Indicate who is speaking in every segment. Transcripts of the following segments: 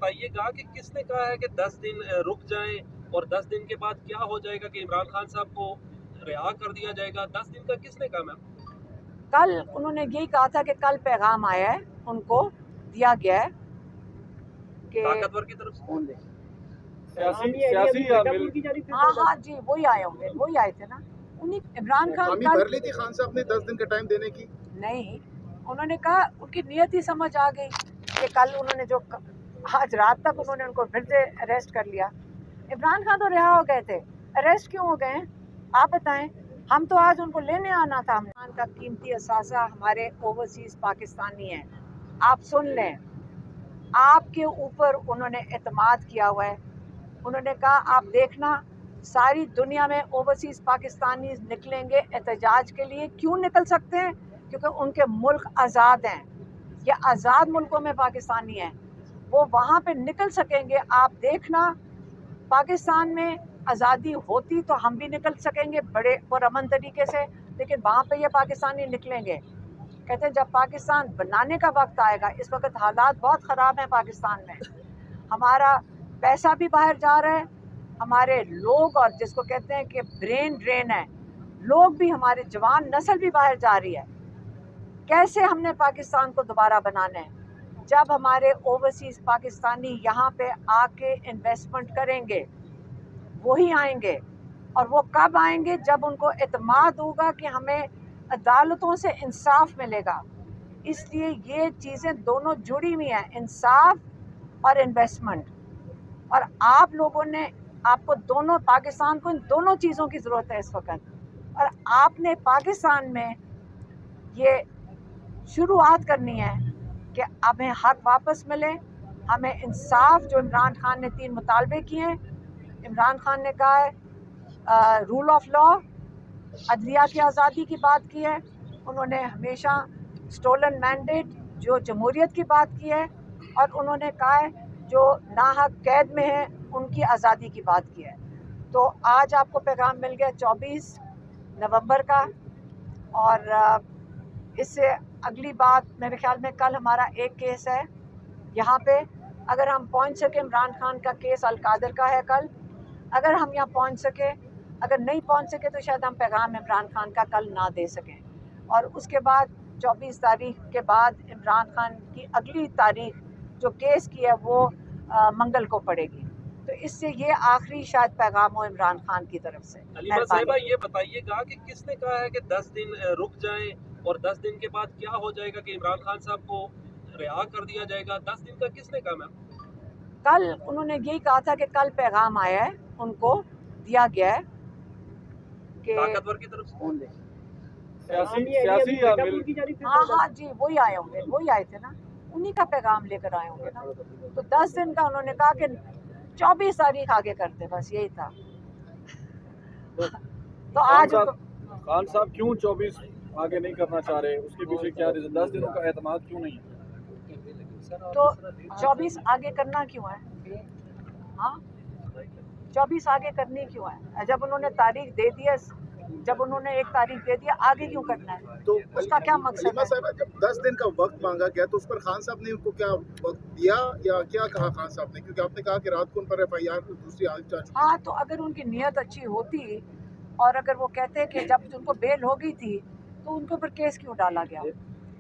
Speaker 1: بتائیے گا کہ کس نے کہا ہے کہ 10 دن رک جائیں اور 10 دن کے بعد کیا ہو جائے گا کہ عمران خان صاحب کو رہا کر دیا جائے گا؟ 10 دن کا کس نے کہا میم؟
Speaker 2: کل انہوں نے یہی کہا تھا کہ کل پیغام آیا ہے، ان کو دیا گیا ہے کہ
Speaker 1: طاقتور کی طرف سے
Speaker 2: ہاں جی وہی آئے ہوں گے، وہی آئے تھے نا عمران خان
Speaker 3: کر لی تھی خان صاحب نے 10 دن کا ٹائم دینے کی؟
Speaker 2: نہیں، انہوں نے کہا ان کی نیت ہی سمجھ آ گئی کہ کل انہوں نے جو آج رات تک انہوں نے ان کو پھر سے اریسٹ کر لیا۔ عمران خان تو رہا ہو گئے تھے، اریسٹ کیوں ہو گئے ہیں آپ بتائیں؟ ہم تو آج ان کو لینے آنا تھا۔ عمران کا قیمتی اثاثہ ہمارے اوورسیز پاکستانی ہیں، آپ سن لیں، آپ کے اوپر انہوں نے اعتماد کیا ہوا ہے۔ انہوں نے کہا آپ دیکھنا ساری دنیا میں اوورسیز پاکستانی نکلیں گے احتجاج کے لیے۔ کیوں نکل سکتے ہیں؟ کیونکہ ان کے ملک آزاد ہیں، یہ آزاد ملکوں میں پاکستانی ہیں، وہ وہاں پہ نکل سکیں گے۔ آپ دیکھنا پاکستان میں آزادی ہوتی تو ہم بھی نکل سکیں گے بڑے پرامن طریقے سے، لیکن وہاں پہ یہ پاکستانی نکلیں گے۔ کہتے ہیں جب پاکستان بنانے کا وقت آئے گا، اس وقت حالات بہت خراب ہیں پاکستان میں، ہمارا پیسہ بھی باہر جا رہا ہے، ہمارے لوگ اور جس کو کہتے ہیں کہ برین ڈرین ہے، لوگ بھی، ہمارے جوان نسل بھی باہر جا رہی ہے۔ کیسے ہم نے پاکستان کو دوبارہ بنانا ہے؟ جب ہمارے اوورسیز پاکستانی یہاں پہ آ کے انویسٹمنٹ کریں گے، وہی آئیں گے، اور وہ کب آئیں گے؟ جب ان کو اعتماد ہوگا کہ ہمیں عدالتوں سے انصاف ملے گا۔ اس لیے یہ چیزیں دونوں جڑی ہوئی ہیں، انصاف اور انویسٹمنٹ، اور آپ لوگوں نے، آپ کو دونوں، پاکستان کو ان دونوں چیزوں کی ضرورت ہے اس وقت، اور آپ نے پاکستان میں یہ شروعات کرنی ہے کہ ہمیں حق واپس ملے، ہمیں انصاف۔ جو عمران خان نے 3 مطالبے کیے ہیں، عمران خان نے کہا ہے رول آف لا، عدلیہ کی آزادی کی بات کی ہے، انہوں نے ہمیشہ سٹولن مینڈیٹ جو جمہوریت کی بات کی ہے، اور انہوں نے کہا ہے جو ناحق قید میں ہیں ان کی آزادی کی بات کی ہے۔ تو آج آپ کو پیغام مل گیا 24 نومبر کا، اور اس سے اگلی بات میرے خیال میں کل ہمارا ایک کیس ہے یہاں پہ، اگر ہم پہنچ سکے، عمران خان کا کیس القادر کا ہے کل، اگر ہم یہاں پہنچ سکے، اگر نہیں پہنچ سکے تو شاید ہم پیغام عمران خان کا کل نہ دے سکیں، اور اس کے بعد 24 تاریخ کے بعد عمران خان کی اگلی تاریخ جو کیس کی ہے وہ منگل کو پڑے گی۔ تو اس سے یہ آخری شاید پیغام ہو عمران خان کی طرف سے۔
Speaker 1: علیمہ صاحبہ یہ بتائیے گا کہ کس نے کہا ہے کہ 10 دن رک جائیں اور 10 دن کے بعد کیا ہو جائے گا کہ عمران خان صاحب کو رہا کر دیا جائے گا؟ 10 دن کا کس نے کہا میم؟
Speaker 2: کل انہوں نے یہی کہا تھا کہ کل پیغام آیا ہے، ان کو دیا گیا ہے کہ
Speaker 1: طاقتور کی طرف سے
Speaker 2: ہاں جی وہی آئے ہوں گے، وہی آئے تھے نا، انہی کا پیغام لے کر آئے ہوں گے نا۔ تو 10 دن کا انہوں نے کہا کہ 24 تاریخ آگے کرتے، بس یہی تھا۔ تو آج
Speaker 4: خان صاحب کیوں 24 آگے نہیں کرنا چاہ رہے؟ اس کے پیچھے کیا ریزن؟ 10 دنوں کا اعتماد کیوں نہیں ہے؟
Speaker 2: تو 24 آگے کرنا کیوں ہے؟ ہاں 24 آگے کرنی کیوں ہے؟ جب انہوں نے تاریخ دے دیا، جب انہوں نے ایک تاریخ دے دیا، آگے کیوں کرنا ہے؟
Speaker 3: تو
Speaker 2: اس کا کیا مقصد
Speaker 3: علیمہ
Speaker 2: ہے؟
Speaker 3: صاحبہ جب 10 دن کا وقت مانگا گیا تو اس پر خان صاحب نے ان کو کیا وقت دیا یا کیا کہا خان صاحب نے؟ کیونکہ آپ نے کہا کہ رات کو ان پر FIR دوسری آج جا چکی ہے۔
Speaker 2: ہاں تو اگر ان کی نیت اچھی ہوتی، اور اگر وہ کہتے کہ جب ان کو بیل ہو گئی تھی تو ان کے اوپر کیس کیوں ڈالا گیا؟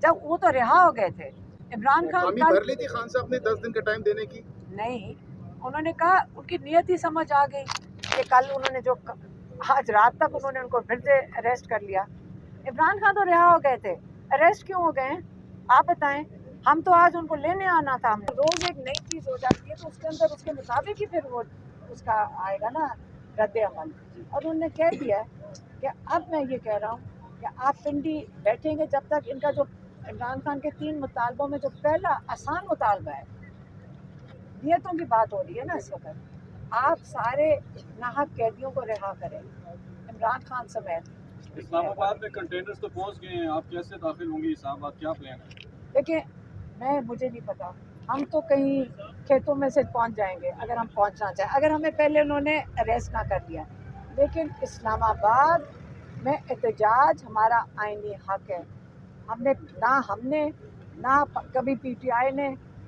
Speaker 2: جب وہ تو رہا ہو گئے تھے۔ عمران خان
Speaker 3: حامی بھر لی تھی خان صاحب نے 10 دن کا ٹائم دینے کی؟
Speaker 2: نہیں، انہوں نے کہا ان کی نیت ہی سمجھ آ گئی کہ کل انہوں نے جو آج رات تک انہوں نے ان کو پھر سے اریسٹ کر لیا۔ عمران خان تو رہا ہو گئے تھے، اریسٹ کیوں ہو گئے ہیں آپ بتائیں؟ ہم تو آج ان کو لینے آنا تھا۔ روز ایک نئی چیز ہو جاتی ہے تو اس کے اندر اس کے مطابق ہی پھر وہ اس کا آئے گا نا رد عمل، اور انہوں نے کہہ دیا کہ اب میں یہ کہہ رہا ہوں کہ آپ پنڈی بیٹھیں گے جب تک ان کا جو عمران خان کے 3 مطالبوں میں جو پہلا آسان مطالبہ ہے، نیتوں کی بات ہو رہی ہے نا اس وقت، آپ سارے ناحق قیدیوں کو رہا کریں، عمران خان سمیت۔
Speaker 4: اسلام آباد میں کنٹینرز تو پہنچ گئے ہیں، آپ کیسے داخل ہوں گی اسلام آباد؟ کیا پلان ہے؟
Speaker 2: دیکھیں مجھے نہیں پتا، ہم تو کہیں کھیتوں میں سے پہنچ جائیں گے اگر ہم پہنچنا چاہیں، اگر ہمیں پہلے انہوں نے اریسٹ نہ کر دیا، لیکن اسلام آباد میں احتجاج ہمارا آئینی حق ہے۔ ہم نے نہ کبھی PTI نے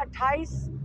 Speaker 2: 28